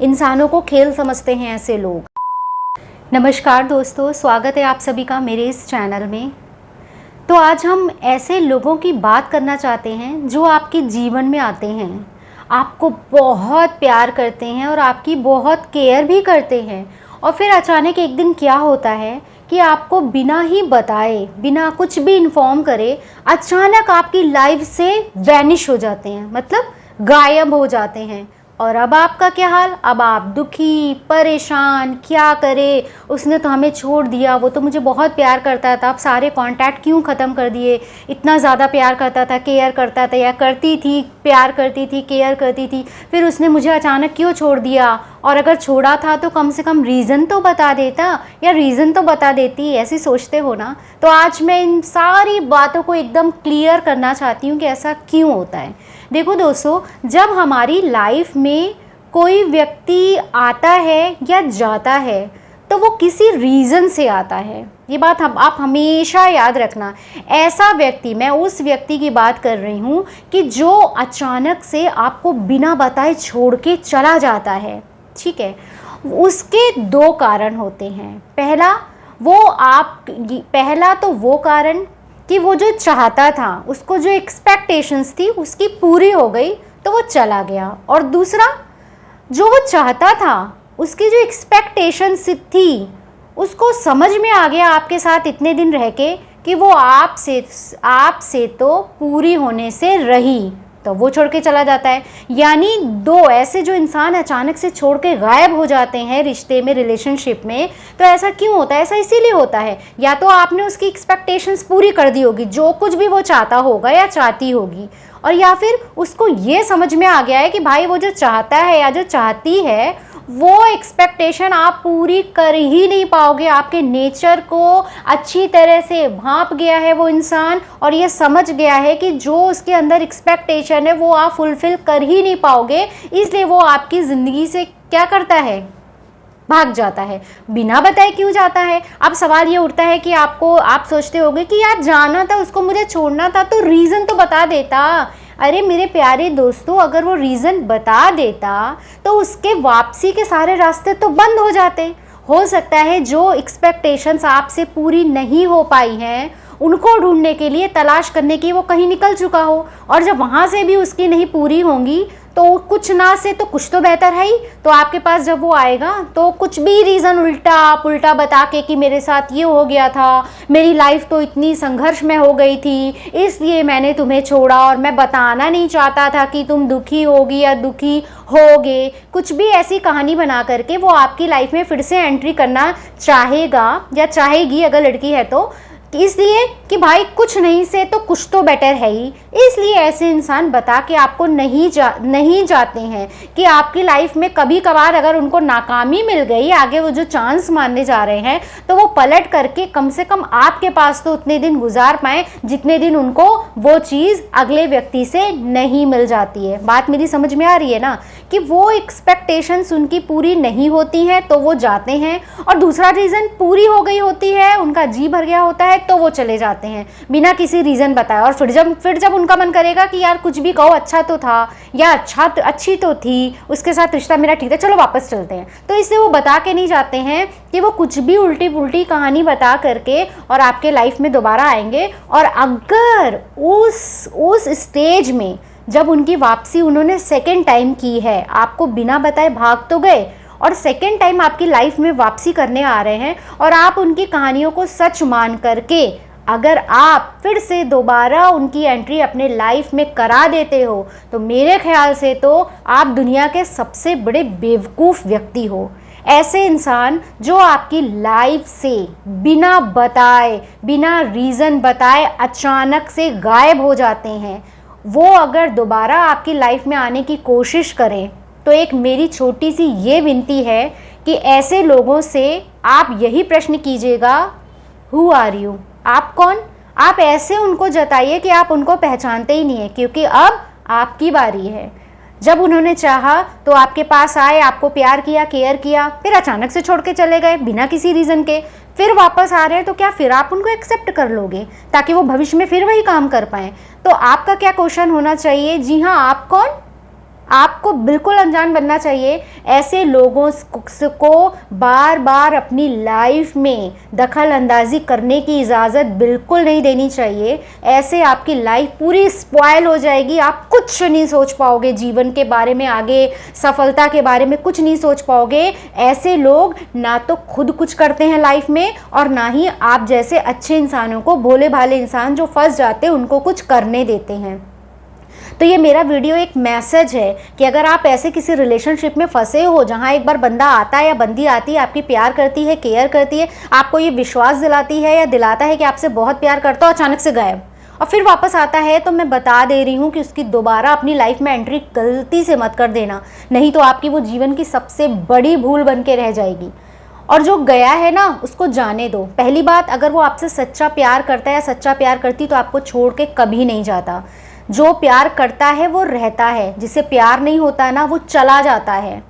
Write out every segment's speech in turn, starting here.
इंसानों को खेल समझते हैं ऐसे लोग। नमस्कार दोस्तों, स्वागत है आप सभी का मेरे इस चैनल में। तो आज हम ऐसे लोगों की बात करना चाहते हैं जो आपके जीवन में आते हैं, आपको बहुत प्यार करते हैं और आपकी बहुत केयर भी करते हैं, और फिर अचानक एक दिन क्या होता है कि आपको बिना ही बताए, बिना कुछ भी इन्फॉर्म करे, अचानक आपकी लाइफ से वैनिश हो जाते हैं, मतलब गायब हो जाते हैं। और अब आपका क्या हाल? अब आप दुखी, परेशान, क्या करे, उसने तो हमें छोड़ दिया, वो तो मुझे बहुत प्यार करता था, अब सारे कांटेक्ट क्यों ख़त्म कर दिए, इतना ज़्यादा प्यार करता था, केयर करता था, या करती थी, प्यार करती थी, केयर करती थी, फिर उसने मुझे अचानक क्यों छोड़ दिया, और अगर छोड़ा था तो कम से कम रीज़न तो बता देता, या रीज़न तो बता देती, ऐसी सोचते हो ना। तो आज मैं इन सारी बातों को एकदम क्लियर करना चाहती हूँ कि ऐसा क्यों होता है। देखो दोस्तों, जब हमारी लाइफ में कोई व्यक्ति आता है या जाता है तो वो किसी रीज़न से आता है, ये बात आप हमेशा याद रखना। ऐसा व्यक्ति, मैं उस व्यक्ति की बात कर रही हूँ कि जो अचानक से आपको बिना बताए छोड़ के चला जाता है, ठीक है। उसके दो कारण होते हैं। पहला तो वो कारण कि वो जो चाहता था, उसको जो एक्सपेक्टेशंस थी उसकी पूरी हो गई तो वो चला गया, और दूसरा, जो वो चाहता था उसकी जो एक्सपेक्टेशंस थी उसको समझ में आ गया आपके साथ इतने दिन रह के कि वो आपसे तो पूरी होने से रही, तो वो छोड़ के चला जाता है। यानी दो ऐसे जो इंसान अचानक से छोड़ के गायब हो जाते हैं रिश्ते में, रिलेशनशिप में, तो ऐसा क्यों होता है? ऐसा इसीलिए होता है, या तो आपने उसकी एक्सपेक्टेशंस पूरी कर दी होगी, जो कुछ भी वो चाहता होगा या चाहती होगी, और या फिर उसको ये समझ में आ गया है कि भाई वो जो चाहता है या जो चाहती है वो एक्सपेक्टेशन आप पूरी कर ही नहीं पाओगे। आपके नेचर को अच्छी तरह से भांप गया है वो इंसान, और ये समझ गया है कि जो उसके अंदर एक्सपेक्टेशन है वो आप फुलफिल कर ही नहीं पाओगे, इसलिए वो आपकी ज़िंदगी से क्या करता है? भाग जाता है। बिना बताए क्यों जाता है? अब सवाल ये उठता है कि आप सोचते होंगे कि यार जाना था, उसको मुझे छोड़ना था तो रीज़न तो बता देता। अरे मेरे प्यारे दोस्तों, अगर वो रीज़न बता देता तो उसके वापसी के सारे रास्ते तो बंद हो जाते। हो सकता है जो एक्सपेक्टेशंस आपसे पूरी नहीं हो पाई हैं उनको ढूंढने के लिए, तलाश करने की वो कहीं निकल चुका हो, और जब वहाँ से भी उसकी नहीं पूरी होंगी तो कुछ ना से तो कुछ तो बेहतर है ही। तो आपके पास जब वो आएगा तो कुछ भी रीज़न उल्टा पुल्टा बता के कि मेरे साथ ये हो गया था, मेरी लाइफ तो इतनी संघर्ष में हो गई थी, इसलिए मैंने तुम्हें छोड़ा, और मैं बताना नहीं चाहता था कि तुम दुखी होगी या दुखी होगे, कुछ भी ऐसी कहानी बना करके वो आपकी लाइफ में फिर से एंट्री करना चाहेगा या चाहेगी, अगर लड़की है तो, इसलिए कि भाई कुछ नहीं से तो कुछ तो बेटर है ही। इसलिए ऐसे इंसान बता के आपको नहीं जाते हैं कि आपकी लाइफ में कभी कभार अगर उनको नाकामी मिल गई, आगे वो जो चांस मानने जा रहे हैं, तो वो पलट करके कम से कम आपके पास तो उतने दिन गुजार पाएँ जितने दिन उनको वो चीज़ अगले व्यक्ति से नहीं मिल जाती है। बात मेरी समझ में आ रही है ना, कि वो एक्सपेक्टेशंस उनकी पूरी नहीं होती हैं तो वो जाते हैं, और दूसरा रीज़न पूरी हो गई होती है, उनका जी भर गया होता है तो वो चले जाते हैं बिना किसी रीज़न बताए। और फिर जब उनका मन करेगा कि यार कुछ भी कहो, अच्छा तो था, या अच्छी तो थी, उसके साथ रिश्ता मेरा ठीक था, चलो वापस चलते हैं, तो इसलिए वो बता के नहीं जाते हैं कि वो कुछ भी उल्टी पुल्टी कहानी बता करके और आपके लाइफ में दोबारा आएंगे। और अगर उस स्टेज में जब उनकी वापसी उन्होंने सेकेंड टाइम की है, आपको बिना बताए भाग तो गए और सेकेंड टाइम आपकी लाइफ में वापसी करने आ रहे हैं, और आप उनकी कहानियों को सच मान करके अगर आप फिर से दोबारा उनकी एंट्री अपने लाइफ में करा देते हो, तो मेरे ख्याल से तो आप दुनिया के सबसे बड़े बेवकूफ़ व्यक्ति हो। ऐसे इंसान जो आपकी लाइफ से बिना बताए, बिना रीज़न बताए अचानक से गायब हो जाते हैं, वो अगर दोबारा आपकी लाइफ में आने की कोशिश करें तो एक मेरी छोटी सी ये विनती है कि ऐसे लोगों से आप यही प्रश्न कीजिएगा, हु आर यू? आप कौन? आप ऐसे उनको जताइए कि आप उनको पहचानते ही नहीं है, क्योंकि अब आपकी बारी है। जब उन्होंने चाहा तो आपके पास आए, आपको प्यार किया, केयर किया, फिर अचानक से छोड़ के चले गए बिना किसी रीज़न के, फिर वापस आ रहे हैं, तो क्या फिर आप उनको एक्सेप्ट कर लोगे ताकि वो भविष्य में फिर वही काम कर पाएँ? तो आपका क्या क्वेश्चन होना चाहिए, जी हाँ आप कौन? आपको बिल्कुल अनजान बनना चाहिए। ऐसे लोगों को बार बार अपनी लाइफ में दखल अंदाजी करने की इजाज़त बिल्कुल नहीं देनी चाहिए। ऐसे आपकी लाइफ पूरी स्पॉयल हो जाएगी, आप कुछ नहीं सोच पाओगे जीवन के बारे में, आगे सफलता के बारे में कुछ नहीं सोच पाओगे। ऐसे लोग ना तो खुद कुछ करते हैं लाइफ में, और ना ही आप जैसे अच्छे इंसानों को, भोले भाले इंसान जो फंस जाते हैं उनको कुछ करने देते हैं। तो ये मेरा वीडियो एक मैसेज है कि अगर आप ऐसे किसी रिलेशनशिप में फंसे हो जहाँ एक बार बंदा आता है या बंदी आती है, आपकी प्यार करती है, केयर करती है, आपको ये विश्वास दिलाती है या दिलाता है कि आपसे बहुत प्यार करता है, अचानक से गायब और फिर वापस आता है, तो मैं बता दे रही हूँ कि उसकी दोबारा अपनी लाइफ में एंट्री गलती से मत कर देना, नहीं तो आपकी वो जीवन की सबसे बड़ी भूल बन के रह जाएगी। और जो गया है ना, उसको जाने दो। पहली बात, अगर वो आपसे सच्चा प्यार करता है या सच्चा प्यार करती तो आपको छोड़ के कभी नहीं जाता। जो प्यार करता है वो रहता है, जिसे प्यार नहीं होता ना वो चला जाता है।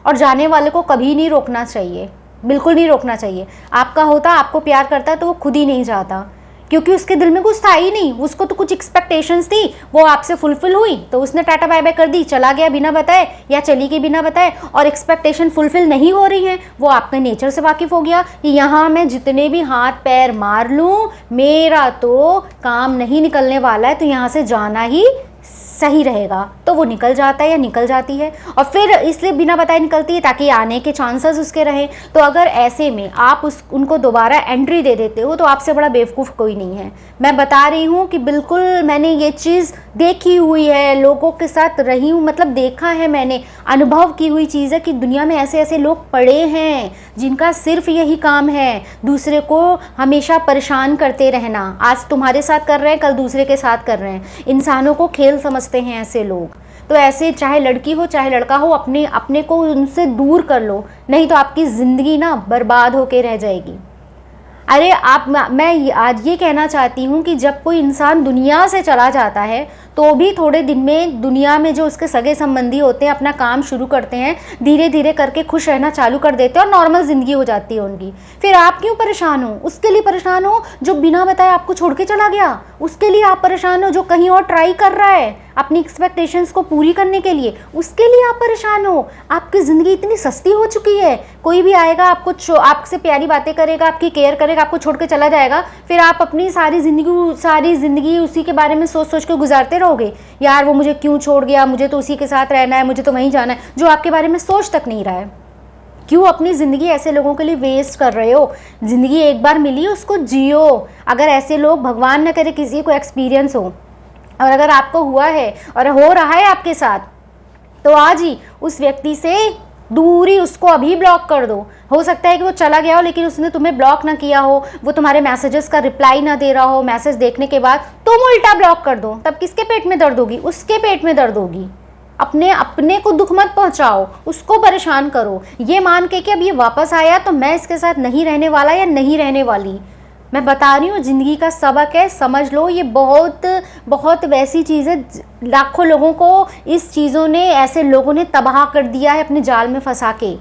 और जाने वाले को कभी नहीं रोकना चाहिए, बिल्कुल नहीं रोकना चाहिए। आपका होता, आपको प्यार करता है तो वो खुद ही नहीं जाता, क्योंकि उसके दिल में कुछ था ही नहीं। उसको तो कुछ एक्सपेक्टेशंस थी, वो आपसे फुलफिल हुई तो उसने टाटा बाय बाय कर दी, चला गया बिना बताए या चली गई बिना बताए। और एक्सपेक्टेशन फुलफिल नहीं हो रही है, वो आपके नेचर से वाकिफ़ हो गया कि यहाँ मैं जितने भी हाथ पैर मार लूँ मेरा तो काम नहीं निकलने वाला है, तो यहाँ से जाना ही सही रहेगा। तो वो निकल जाता है या निकल जाती है, और फिर इसलिए बिना बताए निकलती है ताकि आने के चांसेस उसके रहें। तो अगर ऐसे में आप उनको दोबारा एंट्री दे देते हो तो आपसे बड़ा बेवकूफ़ कोई नहीं है। मैं बता रही हूँ कि बिल्कुल मैंने ये चीज़ देखी हुई है, लोगों के साथ रही हूँ, मतलब देखा है मैंने, अनुभव की हुई चीज़ है कि दुनिया में ऐसे ऐसे लोग पड़े हैं जिनका सिर्फ यही काम है दूसरे को हमेशा परेशान करते रहना। आज तुम्हारे साथ कर रहे हैं, कल दूसरे के साथ कर रहे हैं। इंसानों को खेल समझते हैं ऐसे लोग। तो ऐसे चाहे लड़की हो चाहे लड़का हो, अपने को उनसे दूर कर लो, नहीं तो आपकी ज़िंदगी ना बर्बाद होके रह जाएगी। अरे मैं आज ये कहना चाहती हूँ कि जब कोई इंसान दुनिया से चला जाता है तो भी थोड़े दिन में दुनिया में जो उसके सगे संबंधी होते हैं अपना काम शुरू करते हैं, धीरे धीरे करके खुश रहना चालू कर देते हैं और नॉर्मल ज़िंदगी हो जाती है उनकी। फिर आप क्यों परेशान हो? उसके लिए परेशान हो जो बिना बताए आपको छोड़ के चला गया, उसके लिए आप परेशान हो जो कहीं और ट्राई कर रहा है अपनी एक्सपेक्टेशंस को पूरी करने के लिए, उसके लिए आप परेशान हो। आपकी ज़िंदगी इतनी सस्ती हो चुकी है, कोई भी आएगा आपको आपसे प्यारी बातें करेगा, आपकी केयर करेगा, आपको छोड़ के चला जाएगा, फिर आप अपनी सारी ज़िंदगी उसी के बारे में सोच सोच के गुजारते रहोगे। यार वो मुझे क्यों छोड़ गया, मुझे तो उसी के साथ रहना है, मुझे तो वहीं जाना है, जो आपके बारे में सोच तक नहीं रहा है। क्यों अपनी ज़िंदगी ऐसे लोगों के लिए वेस्ट कर रहे हो? ज़िंदगी एक बार मिली, उसको जियो। अगर ऐसे लोग, भगवान न करे किसी को एक्सपीरियंस हो, और अगर आपको हुआ है और हो रहा है आपके साथ, तो आज ही उस व्यक्ति से दूरी, उसको अभी ब्लॉक कर दो। हो सकता है कि वो चला गया हो लेकिन उसने तुम्हें ब्लॉक ना किया हो, वो तुम्हारे मैसेजेस का रिप्लाई ना दे रहा हो, मैसेज देखने के बाद तुम उल्टा ब्लॉक कर दो, तब किसके पेट में दर्द होगी? उसके पेट में दर्द होगी। अपने को दुख मत पहुंचाओ, उसको परेशान करो ये मान के कि अब ये वापस आया तो मैं इसके साथ नहीं रहने वाला या नहीं रहने वाली। मैं बता रही हूँ, ज़िंदगी का सबक है, समझ लो। ये बहुत बहुत वैसी चीज़ है, लाखों लोगों को इस चीज़ों ने, ऐसे लोगों ने तबाह कर दिया है अपने जाल में फंसा के,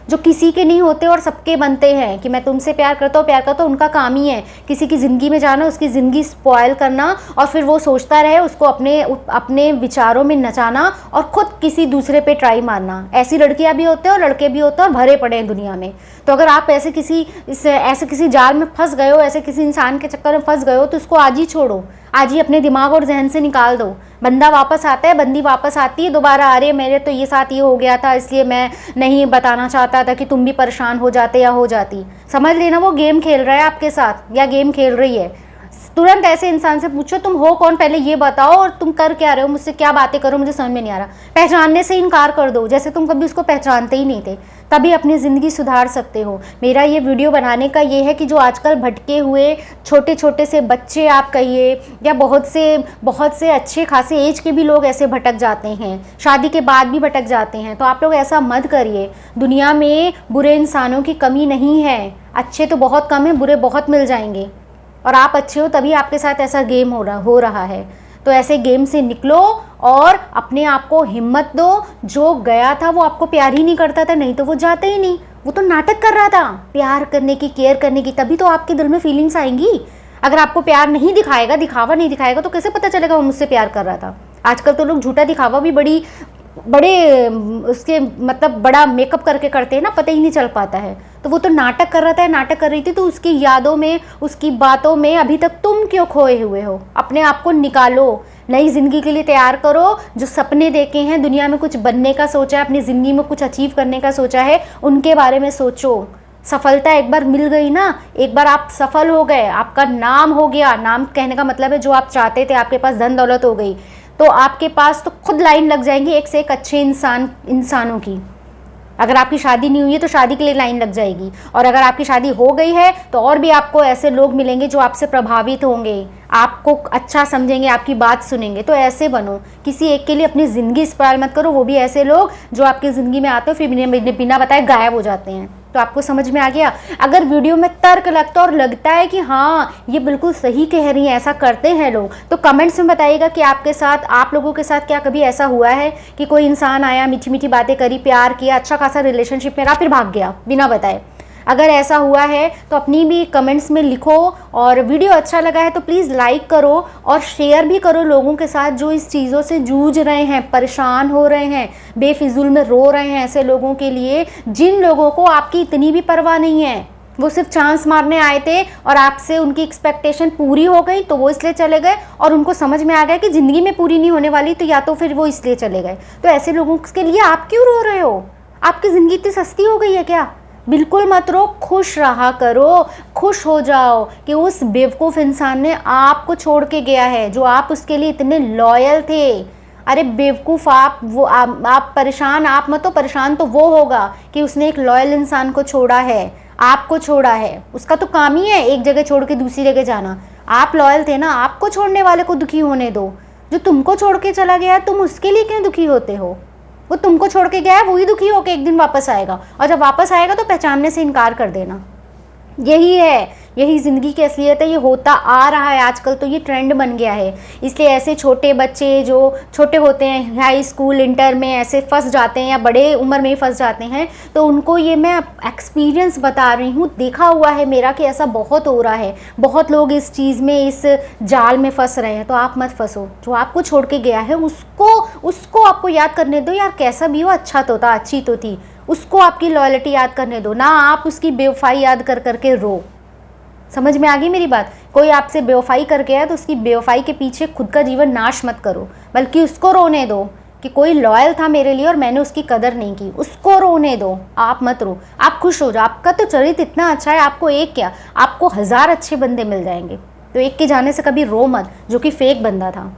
जो किसी के नहीं होते और सबके बनते हैं कि मैं तुमसे प्यार करता हूँ, उनका काम ही है किसी की ज़िंदगी में जाना, उसकी ज़िंदगी स्पॉयल करना, और फिर वो सोचता रहे, उसको अपने विचारों में नचाना और ख़ुद किसी दूसरे पे ट्राई मारना। ऐसी लड़कियाँ भी होते हैं और लड़के भी होते हैं और भरे पड़े हैं दुनिया में। तो अगर आप ऐसे किसी जाल में फंस गए हो, ऐसे किसी इंसान के चक्कर में फंस गए हो, तो उसको आज ही छोड़ो, आज ही अपने दिमाग और जहन से निकाल दो। बंदा वापस आता है, बंदी वापस आती है दोबारा, अरे मेरे तो ये साथ ये हो गया था इसलिए मैं नहीं बताना चाहता था कि तुम भी परेशान हो जाते या हो जाती। समझ लेना वो गेम खेल रहा है आपके साथ या गेम खेल रही है। तुरंत ऐसे इंसान से पूछो तुम हो कौन, पहले ये बताओ, और तुम कर क्या रहे हो, मुझसे क्या बातें करो, मुझे समझ में नहीं आ रहा। पहचानने से इनकार कर दो, जैसे तुम कभी उसको पहचानते ही नहीं थे, तभी अपनी ज़िंदगी सुधार सकते हो। मेरा ये वीडियो बनाने का ये है कि जो आजकल भटके हुए छोटे छोटे से बच्चे आप कहिए, या बहुत से अच्छे खासे एज के भी लोग ऐसे भटक जाते हैं, शादी के बाद भी भटक जाते हैं, तो आप लोग ऐसा मत करिए। दुनिया में बुरे इंसानों की कमी नहीं है, अच्छे तो बहुत कम है, बुरे बहुत मिल जाएंगे, और आप अच्छे हो तभी आपके साथ ऐसा गेम हो रहा है। तो ऐसे गेम से निकलो और अपने आप को हिम्मत दो। जो गया था वो आपको प्यार ही नहीं करता था, नहीं तो वो जाते ही नहीं, वो तो नाटक कर रहा था प्यार करने की, केयर करने की, तभी तो आपके दिल में फीलिंग्स आएंगी। अगर आपको प्यार नहीं दिखाएगा, दिखावा नहीं दिखाएगा, तो कैसे पता चलेगा वो मुझसे प्यार कर रहा था? आजकल तो लोग झूठा दिखावा भी बड़ी बड़े उसके मतलब बड़ा मेकअप करके करते हैं ना, पता ही नहीं चल पाता है। तो वो तो नाटक कर रहा था, नाटक कर रही थी, तो उसकी यादों में, उसकी बातों में अभी तक तुम क्यों खोए हुए हो? अपने आप को निकालो, नई ज़िंदगी के लिए तैयार करो। जो सपने देखे हैं, दुनिया में कुछ बनने का सोचा है, अपनी ज़िंदगी में कुछ अचीव करने का सोचा है, उनके बारे में सोचो। सफलता एक बार मिल गई ना, एक बार आप सफल हो गए, आपका नाम हो गया, नाम कहने का मतलब है जो आप चाहते थे, आपके पास धन दौलत हो गई, तो आपके पास तो खुद लाइन लग जाएंगी एक से एक अच्छे इंसानों की। अगर आपकी शादी नहीं हुई है तो शादी के लिए लाइन लग जाएगी, और अगर आपकी शादी हो गई है तो और भी आपको ऐसे लोग मिलेंगे जो आपसे प्रभावित होंगे, आपको अच्छा समझेंगे, आपकी बात सुनेंगे। तो ऐसे बनो, किसी एक के लिए अपनी ज़िंदगी स्पॉइल मत करो, वो भी ऐसे लोग जो आपकी ज़िंदगी में आते हो फिर बिना बताए गायब हो जाते हैं। तो आपको समझ में आ गया? अगर वीडियो में तर्क लगता और लगता है कि हाँ ये बिल्कुल सही कह रही हैं, ऐसा करते हैं लोग, तो कमेंट्स में बताइएगा कि आपके साथ, आप लोगों के साथ क्या कभी ऐसा हुआ है कि कोई इंसान आया, मीठी मीठी बातें करी, प्यार किया, अच्छा खासा रिलेशनशिप में रहा, फिर भाग गया बिना बताए। अगर ऐसा हुआ है तो अपनी भी कमेंट्स में लिखो, और वीडियो अच्छा लगा है तो प्लीज़ लाइक करो और शेयर भी करो लोगों के साथ जो इस चीज़ों से जूझ रहे हैं, परेशान हो रहे हैं, बेफिजूल में रो रहे हैं। ऐसे लोगों के लिए, जिन लोगों को आपकी इतनी भी परवाह नहीं है, वो सिर्फ चांस मारने आए थे और आपसे उनकी एक्सपेक्टेशन पूरी हो गई तो वो इसलिए चले गए, और उनको समझ में आ गया कि ज़िंदगी में पूरी नहीं होने वाली, तो या तो फिर वो इसलिए चले गए। तो ऐसे लोगों के लिए आप क्यों रो रहे हो? आपकी ज़िंदगी इतनी सस्ती हो गई है क्या? बिल्कुल मत रो, खुश रहा करो, खुश हो जाओ कि उस बेवकूफ़ इंसान ने आपको छोड़ के गया है, जो आप उसके लिए इतने लॉयल थे। अरे बेवकूफ़ आप, वो आप परेशान, आप मत हो, परेशान तो वो होगा कि उसने एक लॉयल इंसान को छोड़ा है, आपको छोड़ा है। उसका तो काम ही है एक जगह छोड़ के दूसरी जगह जाना। आप लॉयल थे ना, आपको छोड़ने वाले को दुखी होने दो। जो तुमको छोड़ के चला गया तुम उसके लिए क्यों दुखी होते हो? वो तुमको छोड़ के गया है, वही दुखी होकर एक दिन वापस आएगा, और जब वापस आएगा तो पहचानने से इनकार कर देना। यही है, यही ज़िंदगी की असलियत है। ये होता आ रहा है आजकल, तो ये ट्रेंड बन गया है। इसलिए ऐसे छोटे बच्चे जो छोटे होते हैं, हाई स्कूल, इंटर में ऐसे फंस जाते हैं या बड़े उम्र में ही फंस जाते हैं, तो उनको ये मैं एक्सपीरियंस बता रही हूँ, देखा हुआ है मेरा कि ऐसा बहुत हो रहा है। बहुत लोग इस चीज़ में, इस जाल में फंस रहे हैं। तो आप मत फंसो। जो आपको छोड़ के गया है उसको आपको याद करने दो। यार कैसा भी हो, अच्छा तो था, अच्छी तो थी, उसको आपकी लॉयल्टी याद करने दो ना, आप उसकी बेवफाई याद कर करके रो। समझ में आ गई मेरी बात? कोई आपसे बेवफाई करके आया तो उसकी बेवफाई के पीछे खुद का जीवन नाश मत करो, बल्कि उसको रोने दो कि कोई लॉयल था मेरे लिए और मैंने उसकी कदर नहीं की। उसको रोने दो, आप मत रो। आप खुश हो जाओ, आपका तो चरित्र इतना अच्छा है, आपको एक क्या, आपको 1000 अच्छे बंदे मिल जाएंगे। तो एक के जाने से कभी रो मत, जो कि फेक बंदा था।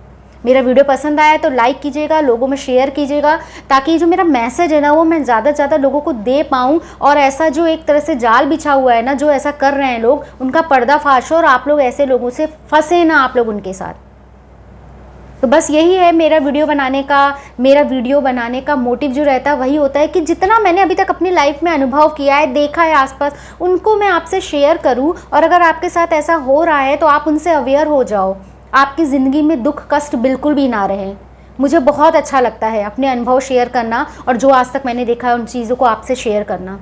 मेरा वीडियो पसंद आया तो लाइक कीजिएगा, लोगों में शेयर कीजिएगा, ताकि जो मेरा मैसेज है ना वो मैं ज़्यादा से ज़्यादा लोगों को दे पाऊँ, और ऐसा जो एक तरह से जाल बिछा हुआ है ना, जो ऐसा कर रहे हैं लोग, उनका पर्दाफाश हो और आप लोग ऐसे लोगों से फंसे ना, आप लोग उनके साथ। तो बस यही है मेरा वीडियो बनाने का मोटिव जो रहता है वही होता है कि जितना मैंने अभी तक अपनी लाइफ में अनुभव किया है, देखा है आसपास, उनको मैं आपसे शेयर करूं। और अगर आपके साथ ऐसा हो रहा है तो आप उनसे अवेयर हो जाओ, आपकी ज़िंदगी में दुख कष्ट बिल्कुल भी ना रहे। मुझे बहुत अच्छा लगता है अपने अनुभव शेयर करना, और जो आज तक मैंने देखा है उन चीज़ों को आपसे शेयर करना।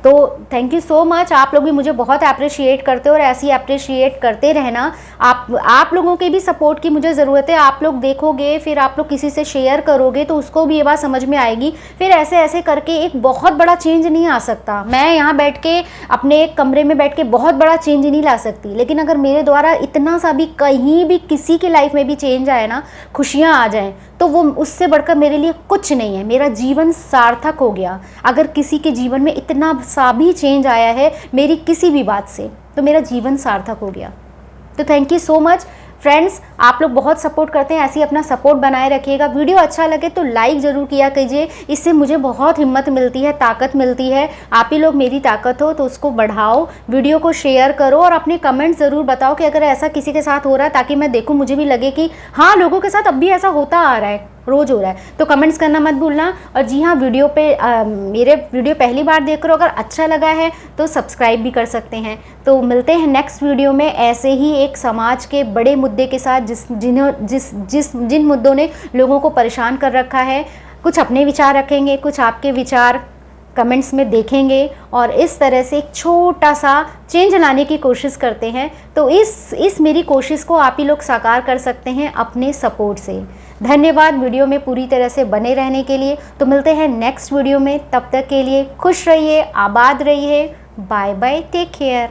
तो थैंक यू सो मच। आप लोग भी मुझे बहुत अप्रिशिएट करते हो और ऐसे ही अप्रिशिएट करते रहना। आप लोगों के भी सपोर्ट की मुझे ज़रूरत है। आप लोग देखोगे, फिर आप लोग किसी से शेयर करोगे तो उसको भी ये बात समझ में आएगी। फिर ऐसे ऐसे करके एक बहुत बड़ा चेंज नहीं आ सकता। मैं यहाँ बैठ के अपने एक कमरे में बैठ के बहुत बड़ा चेंज नहीं ला सकती, लेकिन अगर मेरे द्वारा इतना सा भी कहीं भी किसी की लाइफ में भी चेंज आए ना, खुशियाँ आ जाएँ, तो वो उससे बढ़कर मेरे लिए कुछ नहीं है। मेरा जीवन सार्थक हो गया। अगर किसी के जीवन में इतना सा भी चेंज आया है मेरी किसी भी बात से, तो मेरा जीवन सार्थक हो गया। तो thank you so much friends. आप लोग बहुत सपोर्ट करते हैं, ऐसे ही अपना सपोर्ट बनाए रखिएगा। वीडियो अच्छा लगे तो लाइक ज़रूर किया कीजिए, इससे मुझे बहुत हिम्मत मिलती है, ताकत मिलती है। आप ही लोग मेरी ताकत हो, तो उसको बढ़ाओ, वीडियो को शेयर करो और अपने कमेंट ज़रूर बताओ कि अगर ऐसा किसी के साथ हो रहा है, ताकि मैं देखूँ, मुझे भी लगे कि हाँ लोगों के साथ अब भी ऐसा होता आ रहा है, रोज़ हो रहा है। तो कमेंट्स करना मत भूलना। और जी हाँ, मेरे वीडियो पहली बार देख रहे हो, अगर अच्छा लगा है तो सब्सक्राइब भी कर सकते हैं। तो मिलते हैं नेक्स्ट वीडियो में ऐसे ही एक समाज के बड़े मुद्दे के साथ, जिन मुद्दों ने लोगों को परेशान कर रखा है। कुछ अपने विचार रखेंगे, कुछ आपके विचार कमेंट्स में देखेंगे, और इस तरह से एक छोटा सा चेंज लाने की कोशिश करते हैं। तो इस मेरी कोशिश को आप ही लोग साकार कर सकते हैं अपने सपोर्ट से। धन्यवाद वीडियो में पूरी तरह से बने रहने के लिए। तो मिलते हैं नेक्स्ट वीडियो में, तब तक के लिए खुश रहिए, आबाद रहिए, बाय बाय, टेक केयर।